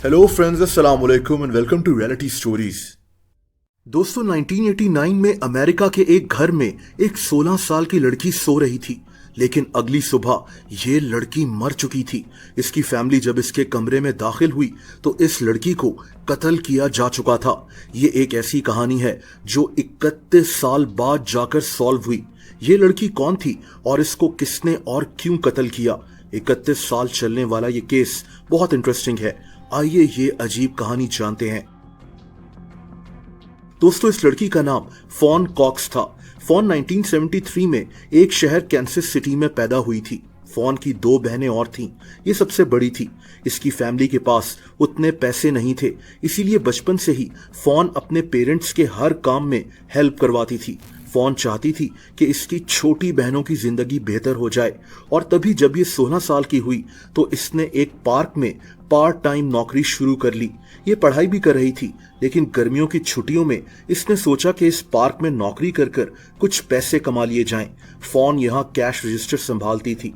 Hello friends, अस्सलाम वालेकुम and welcome to reality stories. दोस्तों, 1989 में अमेरिका के एक घर में एक 16 साल की लड़की सो रही थी, लेकिन अगली सुबह ये लड़की मर चुकी थी। इसकी फैमिली जब इसके कमरे में दाखिल हुई तो इस लड़की को कत्ल किया जा चुका था। ये एक ऐसी कहानी है जो 31 साल बाद जाकर सॉल्व हुई। ये लड़की कौन थी और इसको किसने और क्यों कत्ल किया? 31 साल चलने वाला ये केस बहुत इंटरेस्टिंग है। आइए ये अजीब कहानी जानते हैं। दोस्तों, इस लड़की का नाम फॉन कॉक्स था। फॉन 1973 में एक शहर कैंसस सिटी में पैदा हुई थी। फॉन की 2 बहनें और थीं। ये सबसे बड़ी थी। इसकी फैमिली के पास उतने पैसे नहीं थे, इसीलिए बचपन से ही फॉन अपने पेरेंट्स के हर काम में हेल्प करवाती थी। फॉन चाहती थी कि इसकी छोटी बहनों की जिंदगी बेहतर हो जाए, और तभी जब ये 16 साल की हुई तो इसने एक पार्क में पार्ट टाइम नौकरी शुरू कर ली। ये पढ़ाई भी कर रही थी, लेकिन गर्मियों की छुट्टियों में इसने सोचा कि इस पार्क में नौकरी कर कर कुछ पैसे कमा लिए जाएं। फॉन यहाँ कैश रजिस्टर संभालती थी।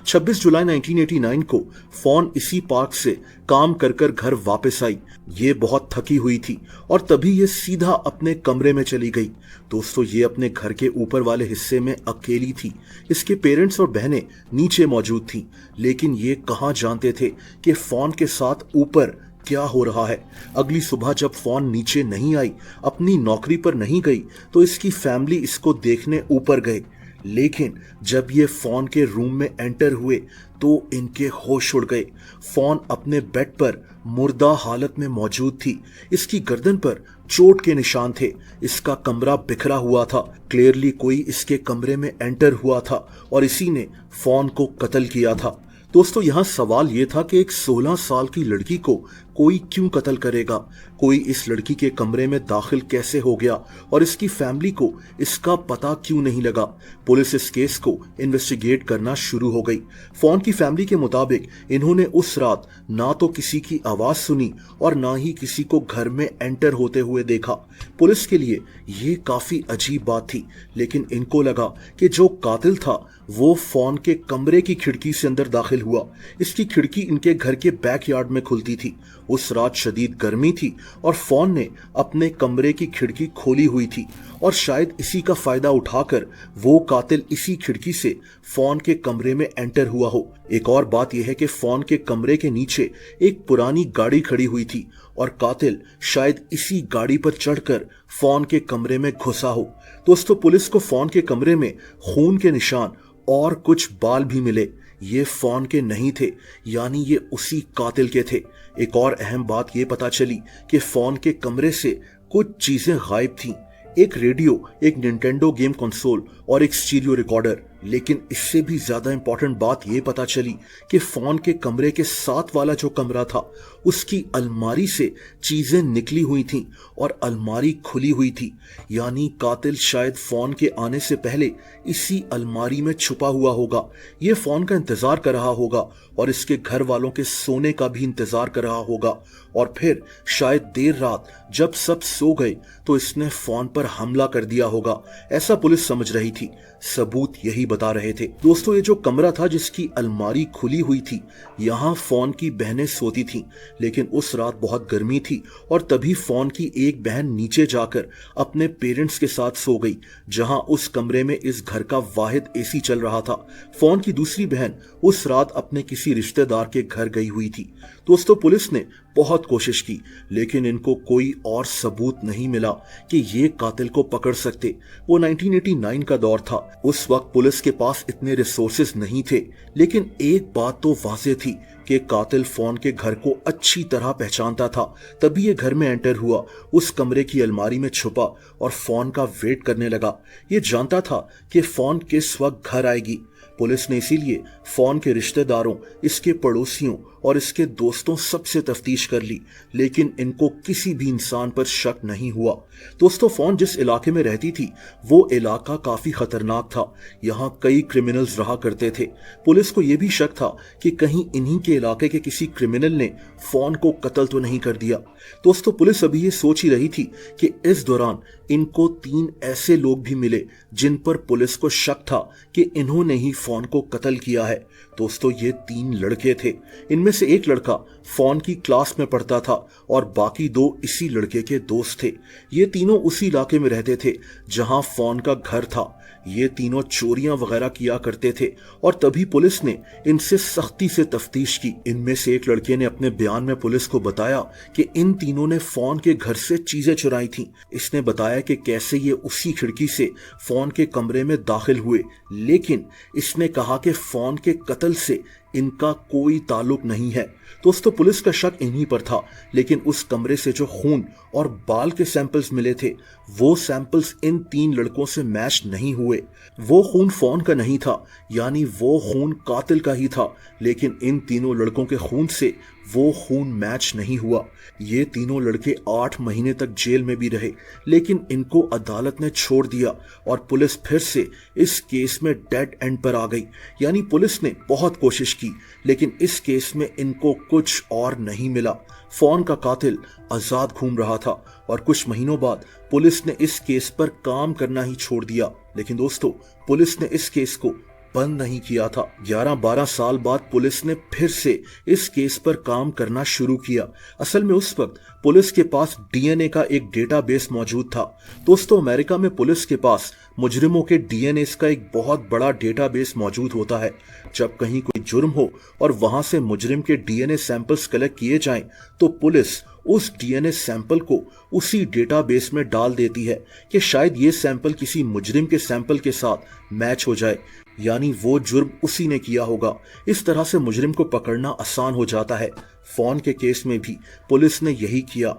26 जुलाई 1989 को फॉन इसी पार्क से काम कर कर घर वापस आई। ये बहुत थकी हुई थी और तभी ये सीधा अपने कमरे में चली गई। दोस्तों, ये अपने घर के ऊपर वाले हिस्से में अकेली थी। इसके पेरेंट्स और बहनें नीचे मौजूद थीं, लेकिन ये कहां जानते थे कि फॉन के साथ ऊपर क्या हो रहा है। अगली सुबह जब फॉन नीचे नहीं आई, अपनी नौकरी पर नहीं गई, तो इसकी फैमिली इसको देखने ऊपर गए। लेकिन जब ये फॉन के रूम में एंटर हुए तो इनके होश उड़ गए। फॉन अपने बेड पर मुर्दा हालत में मौजूद थी। इसकी गर्दन पर चोट के निशान थे। इसका कमरा बिखरा हुआ था। क्लियरली कोई इसके कमरे में एंटर हुआ था और इसी ने फॉन को कत्ल किया था। दोस्तों, यहाँ सवाल ये था कि एक 16 साल की लड़की को कोई क्यों कत्ल करेगा? कोई इस लड़की के कमरे में दाखिल कैसे हो गया और इसकी फैमिली को इसका पता क्यों नहीं लगा? पुलिस इस केस को इन्वेस्टिगेट करना शुरू हो गई। फॉन की फैमिली के मुताबिक इन्होंने उस रात ना तो किसी की आवाज सुनी और ना ही किसी को घर में एंटर होते हुए देखा। पुलिस के लिए ये काफी अजीब बात थी, लेकिन इनको लगा कि जो कातिल था वो फॉन के कमरे की खिड़की से अंदर दाखिल हुआ। इसकी खिड़की इनके घर के बैकयार्ड में खुलती थी। उस रात शदीद गर्मी थी और फॉन ने अपने कमरे की खिड़की खोली हुई थी, और शायद इसी का फायदा उठाकर वो कातिल इसी खिड़की से फॉन के कमरे में एंटर हुआ हो। एक और बात यह है कि फॉन के कमरे के नीचे एक पुरानी गाड़ी खड़ी हुई थी और कातिल शायद इसी गाड़ी पर चढ़कर फॉन के कमरे में घुसा हो। दोस्तों, पुलिस को फॉन के कमरे में खून के निशान और कुछ बाल भी मिले। ये फॉन के नहीं थे, यानी ये उसी कातिल के थे। एक और अहम बात ये पता चली कि फॉन के कमरे से कुछ चीजें गायब थीं। एक रेडियो, एक निंटेंडो गेम कंसोल और एक स्टीरियो रिकॉर्डर। लेकिन इससे भी ज्यादा इंपॉर्टेंट बात यह पता चली कि फॉन के कमरे के साथ वाला जो कमरा था उसकी अलमारी से चीजें निकली हुई थीं और अलमारी खुली हुई थी। यानी कातिल शायद फॉन के आने से पहले इसी अलमारी में छुपा हुआ होगा। ये फॉन का इंतजार कर रहा होगा और इसके घर वालों के सोने का भी इंतजार कर रहा होगा, और फिर शायद देर रात जब सब सो गए तो इसने फॉन पर हमला कर दिया होगा। ऐसा पुलिस समझ रही थी। सबूत यही बता रहे थे। दोस्तों, ये जो कमरा था जिसकी अलमारी खुली हुई थी, यहाँ फॉन की बहनें सोती थीं, लेकिन उस रात बहुत गर्मी थी और तभी फॉन की एक बहन नीचे जाकर अपने पेरेंट्स के साथ सो गई, जहां उस कमरे में इस घर का वाहिद एसी चल रहा था। फॉन की दूसरी बहन उस रात अपने किसी रिश्तेदार के घर गई हुई थी। दोस्तों, पुलिस ने बहुत कोशिश की, लेकिन इनको कोई और सबूत नहीं मिला कि ये कातिल को पकड़ सकते। वो 1989 का दौर था। उस वक्त पुलिस के पास इतने रिसोर्सेज नहीं थे, लेकिन एक बात तो वाज़ेह थी कि कातिल फॉन के घर को अच्छी तरह पहचानता था। तभी ये घर में एंटर हुआ, उस कमरे की अलमारी में छुपा और फॉन का वेट करने लगा। ये जानता था कि फॉन किस वक्त घर आएगी। पुलिस ने इसीलिए फॉन के रिश्तेदारों, इसके पड़ोसियों और इसके दोस्तों सबसे तफ्तीश कर ली, लेकिन इनको किसी भी इंसान पर शक नहीं हुआ। दोस्तों, फॉन जिस इलाके में रहती थी वो इलाका काफी खतरनाक था। यहाँ कई क्रिमिनल्स रहा करते थे। पुलिस को यह भी शक था कि कहीं इन्हीं के इलाके के किसी क्रिमिनल ने फॉन को कत्ल तो नहीं कर दिया। दोस्तों, पुलिस अभी ये सोच ही रही थी कि इस दौरान इनको 3 ऐसे लोग भी मिले जिन पर पुलिस को शक था कि इन्होंने ही फॉन को कत्ल किया है। दोस्तों, ये 3 लड़के थे। इनमें इनमें से एक लड़का फॉन की क्लास में पढ़ता था और बाकी दो इसी लड़के के दोस्त थे। ये तीनों उसी इलाके में रहते थे जहां फॉन का घर था। ये तीनों चोरियां वगैरह किया करते थे और तभी पुलिस ने इनसे सख्ती से तफ्तीश की। इनमें से एक लड़के ने अपने बयान में पुलिस को बताया कि इन तीनों ने फॉन के घर से चीजें चुराई थीं। इसने बताया कि कैसे ये उसी खिड़की से फॉन के कमरे में दाखिल हुए, लेकिन इसने कहा कि फॉन के कत्ल से इनका कोई ताल्लुक नहीं है। दोस्तों, पुलिस का शक इन्हीं पर था, लेकिन उस कमरे से जो खून और बाल के सैंपल्स मिले थे वो सैंपल्स इन तीन लड़कों से मैच नहीं हुए। वो खून फॉन का नहीं था, यानी वो खून कातिल का ही था, लेकिन इन तीनों लड़कों के खून से वो खून मैच नहीं हुआ। ये तीनों लड़के 8 महीने तक जेल में भी रहे, लेकिन इनको अदालत ने छोड़ दिया और पुलिस फिर से इस केस में डेड एंड पर आ गई। यानी पुलिस ने बहुत कोशिश की, लेकिन इस केस में इनको कुछ और नहीं मिला। फॉन का कातिल आजाद घूम रहा था और कुछ महीनों बाद पुलिस ने इस केस पर काम करना ही छोड़ दिया। लेकिन दोस्तों, पुलिस ने इस केस को बंद नहीं किया था। 11-12 साल बाद पुलिस ने फिर से इस केस पर काम करना शुरू किया। असल में उस वक्त पुलिस के पास डीएनए का एक डेटाबेस मौजूद था। दोस्तों, अमेरिका में पुलिस के पास मुजरिमों के डीएनए का एक बहुत बड़ा डेटाबेस मौजूद होता है। जब कहीं कोई जुर्म हो और वहां से मुजरिम के डीएनए सैंपल्स कलेक्ट किए जाएं, तो पुलिस उस डीएनए सैंपल को उसी डेटाबेस में डाल देती है कि शायद ये सैंपल किसी मुजरिम के सैंपल के साथ मैच हो जाए, यानी वो जुर्म उसी ने किया होगा। इस तरह से मुजरिम को पकड़ना आसान हो जाता है। फॉन के केस में भी पुलिस ने यही किया।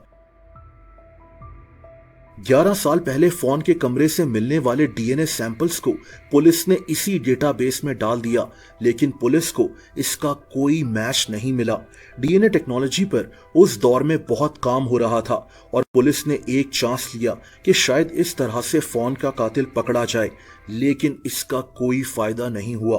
11 साल पहले फॉन के कमरे से मिलने वाले डीएनए सैंपल्स को पुलिस ने इसी डेटाबेस में डाल दिया, लेकिन पुलिस को इसका कोई मैच नहीं मिला। डीएनए टेक्नोलॉजी पर उस दौर में बहुत काम हो रहा था और पुलिस ने एक चांस लिया कि शायद इस तरह से फॉन का कातिल पकड़ा जाए, लेकिन इसका कोई फायदा नहीं हुआ।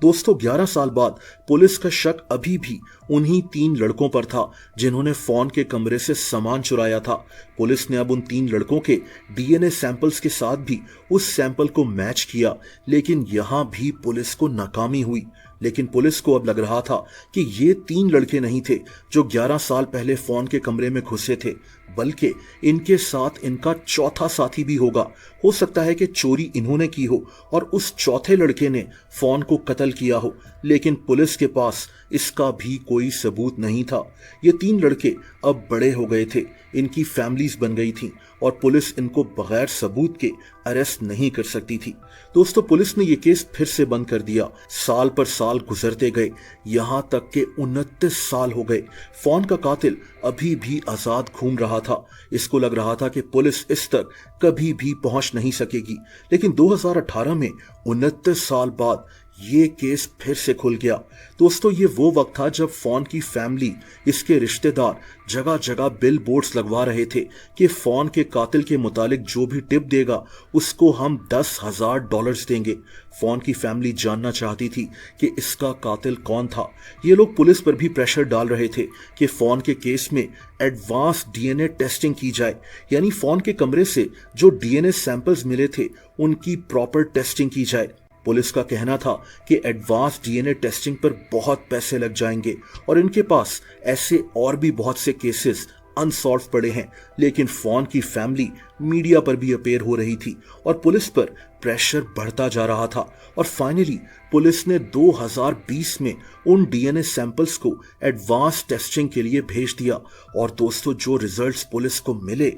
दोस्तों, 11 साल बाद पुलिस का शक अभी भी उन्हीं 3 लड़कों पर था जिन्होंने फॉन के कमरे से सामान चुराया था। पुलिस ने अब उन 3 लड़कों के डीएनए सैंपल्स के साथ भी उस सैंपल को मैच किया, लेकिन यहां भी पुलिस को नाकामी हुई। लेकिन पुलिस को अब लग रहा था कि ये 3 लड़के नहीं थे जो 11 साल पहले फॉन के कमरे में घुसे थे, बल्कि इनके साथ इनका चौथा साथी भी होगा। हो सकता है कि चोरी इन्होंने की हो और उस चौथे लड़के ने फॉन को कत्ल किया हो, लेकिन पुलिस के पास इसका भी कोई सबूत नहीं था। ये 3 लड़के अब बड़े हो गए थे, इनकी फैमिलीज बन गई थी और पुलिस इनको बगैर सबूत के अरेस्ट नहीं कर सकती थी। दोस्तों, पुलिस ने यह केस फिर से बंद कर दिया। साल पर साल गुजरते गए, यहां तक के 29 साल हो गए। फॉन का कातिल अभी भी आजाद घूम रहा था। इसको लग रहा था कि पुलिस इस तक कभी भी पहुंच नहीं सकेगी, लेकिन 2018 में 29 साल बाद ये केस फिर से खुल गया। दोस्तों, ये वो वक्त था जब फॉन की फैमिली, इसके रिश्तेदार जगह जगह बिल बोर्ड्स लगवा रहे थे कि फॉन के कातिल के मुतालिक जो भी टिप देगा उसको हम $10,000 देंगे। फॉन की फैमिली जानना चाहती थी कि इसका कातिल कौन था। ये लोग पुलिस पर भी प्रेशर डाल रहे थे कि फॉन के केस में एडवांस डीएनए टेस्टिंग की जाए, यानी फॉन के कमरे से जो डीएनए सैंपल्स मिले थे उनकी प्रॉपर टेस्टिंग की जाए। पुलिस का कहना था कि एडवांस डीएनए टेस्टिंग पर बहुत पैसे लग जाएंगे और इनके पास ऐसे और भी बहुत से केसेस अनसॉल्व पड़े हैं, लेकिन फॉन की फैमिली मीडिया पर भी अपेयर हो रही थी और पुलिस पर प्रेशर बढ़ता जा रहा था और फाइनली पुलिस ने 2020 में उन डीएनए सैंपल्स को एडवांस टेस्टिंग के लिए भेज दिया। और दोस्तों, जो रिजल्ट्स पुलिस को मिले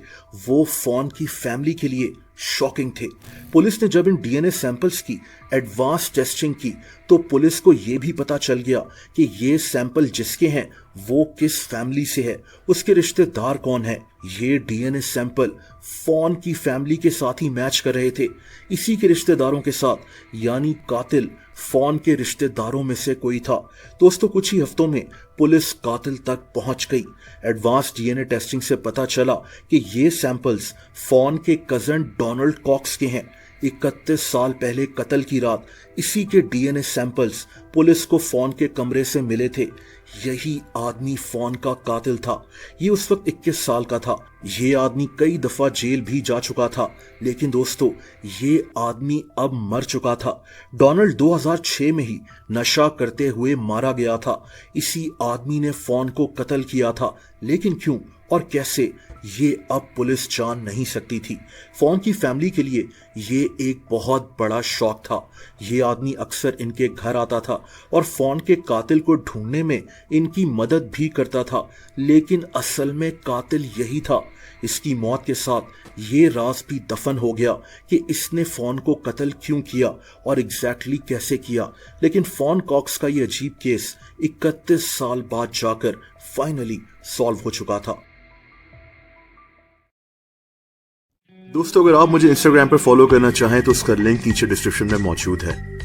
वो फॉन की फैमिली के लिए शॉकिंग थे। पुलिस ने जब इन डीएनए सैंपल्स की एडवांस टेस्टिंग की तो पुलिस को यह भी पता चल गया कि ये सैंपल जिसके हैं वो किस फैमिली से है, उसके रिश्तेदार कौन है। ये डीएनए सैंपल फॉन की फैमिली के साथ ही मैच कर रहे थे, इसी के रिश्तेदारों के साथ, यानी कातिल फॉन के रिश्तेदारों में से कोई था। दोस्तों, कुछ ही हफ्तों में पुलिस कातिल तक पहुंच गई। एडवांस डीएनए टेस्टिंग से पता चला कि ये सैंपल्स फॉन के कजन डोनाल्ड कॉक्स के हैं। 31 साल पहले कत्ल की रात इसी के डीएनए सैंपल्स पुलिस को फोन के कमरे से मिले थे। यही आदमी फोन का कातिल था। ये उस वक्त 21 साल का था। ये आदमी कई दफा जेल भी जा चुका था, लेकिन दोस्तों ये आदमी अब मर चुका था। डोनाल्ड 2006 में ही नशा करते हुए मारा गया था। इसी आदमी ने फोन को कत्ल किया था, लेकिन क्यों और कैसे ये अब पुलिस जान नहीं सकती थी। फोन की फैमिली के लिए ये एक बहुत बड़ा शॉक था। ये आदमी अक्सर इनके घर आता था और फोन के कातिल को ढूंढने में इनकी मदद भी करता था, लेकिन असल में कातिल यही था। इसकी मौत के साथ ये राज भी दफन हो गया कि इसने फोन को कत्ल क्यों किया और एग्जैक्टली कैसे किया। लेकिन फोन कॉक्स का ये अजीब केस 31 साल बाद जाकर फाइनली सॉल्व हो चुका था। दोस्तों अगर आप मुझे इंस्टाग्राम पर फॉलो करना चाहें तो उसका लिंक नीचे डिस्क्रिप्शन में मौजूद है।